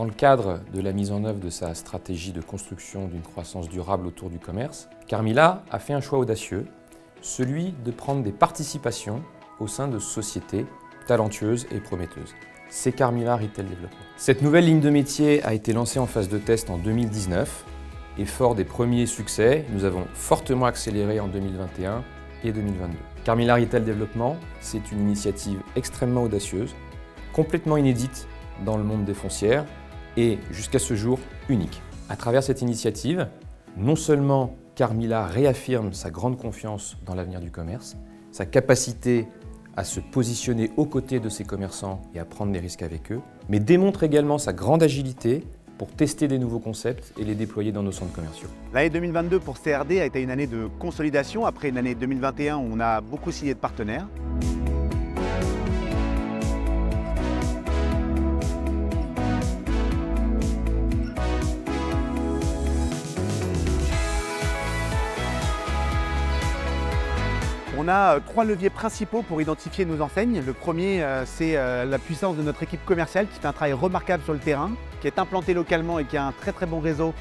Dans le cadre de la mise en œuvre de sa stratégie de construction d'une croissance durable autour du commerce, Carmila a fait un choix audacieux, celui de prendre des participations au sein de sociétés talentueuses et prometteuses. C'est Carmila Retail Development. Cette nouvelle ligne de métier a été lancée en phase de test en 2019 et fort des premiers succès, nous avons fortement accéléré en 2021 et 2022. Carmila Retail Development, c'est une initiative extrêmement audacieuse, complètement inédite dans le monde des foncières et jusqu'à ce jour unique. À travers cette initiative, non seulement Carmila réaffirme sa grande confiance dans l'avenir du commerce, sa capacité à se positionner aux côtés de ses commerçants et à prendre des risques avec eux, mais démontre également sa grande agilité pour tester des nouveaux concepts et les déployer dans nos centres commerciaux. L'année 2022 pour CRD a été une année de consolidation après une année 2021 où on a beaucoup signé de partenaires. On a 3 leviers principaux pour identifier nos enseignes. Le premier, c'est la puissance de notre équipe commerciale qui fait un travail remarquable sur le terrain, qui est implantée localement et qui a un très bon réseau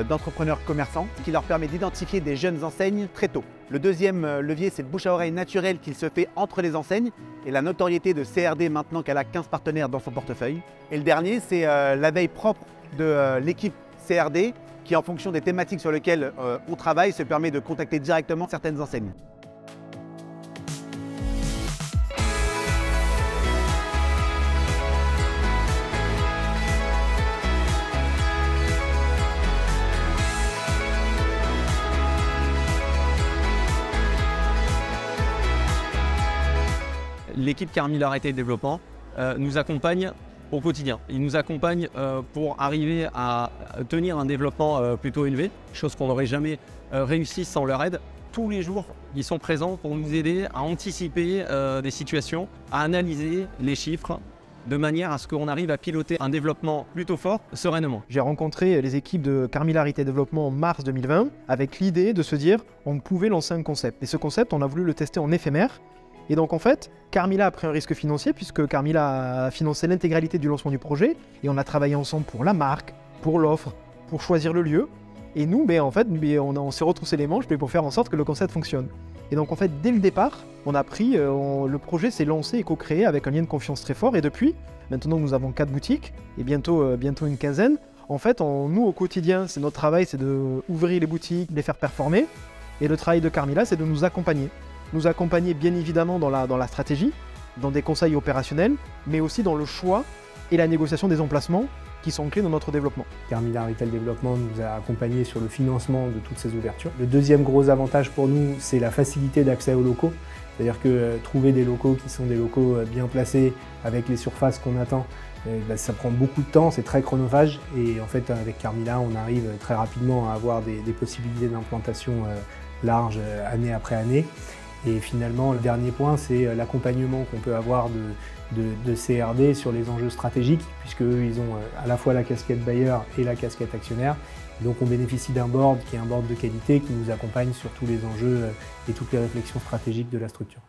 d'entrepreneurs commerçants, qui leur permet d'identifier des jeunes enseignes très tôt. Le deuxième levier, c'est le bouche à oreille naturel qui se fait entre les enseignes et la notoriété de CRD maintenant qu'elle a 15 partenaires dans son portefeuille. Et le dernier, c'est la veille propre de l'équipe CRD qui, en fonction des thématiques sur lesquelles on travaille, se permet de contacter directement certaines enseignes. L'équipe Carmila Retail Development nous accompagne au quotidien. Il nous accompagne pour arriver à tenir un développement plutôt élevé, chose qu'on n'aurait jamais réussi sans leur aide. Tous les jours, ils sont présents pour nous aider à anticiper des situations, à analyser les chiffres, de manière à ce qu'on arrive à piloter un développement plutôt fort, sereinement. J'ai rencontré les équipes de Carmila Retail Development en mars 2020 avec l'idée de se dire on pouvait lancer un concept. Et ce concept, on a voulu le tester en éphémère. Et donc en fait, Carmila a pris un risque financier puisque Carmila a financé l'intégralité du lancement du projet et on a travaillé ensemble pour la marque, pour l'offre, pour choisir le lieu. Et nous, on s'est retroussé les manches pour faire en sorte que le concept fonctionne. Et donc en fait, dès le départ, on a pris, le projet s'est lancé et co-créé avec un lien de confiance très fort. Et depuis, maintenant nous avons 4 boutiques et bientôt une quinzaine. En fait, nous au quotidien, c'est notre travail, c'est d'ouvrir les boutiques, de les faire performer. Et le travail de Carmila, c'est de nous accompagner. Nous accompagner bien évidemment dans la stratégie, dans des conseils opérationnels, mais aussi dans le choix et la négociation des emplacements qui sont clés dans notre développement. Carmila Retail Development nous a accompagnés sur le financement de toutes ces ouvertures. Le deuxième gros avantage pour nous, c'est la facilité d'accès aux locaux. C'est-à-dire que trouver des locaux qui sont des locaux bien placés, avec les surfaces qu'on attend, ça prend beaucoup de temps, c'est très chronophage. Et en fait, avec Carmila, on arrive très rapidement à avoir des possibilités d'implantation larges année après année. Et finalement, le dernier point, c'est l'accompagnement qu'on peut avoir de CRD sur les enjeux stratégiques, puisqu'eux, ils ont à la fois la casquette bailleur et la casquette actionnaire. Donc on bénéficie d'un board qui est un board de qualité qui nous accompagne sur tous les enjeux et toutes les réflexions stratégiques de la structure.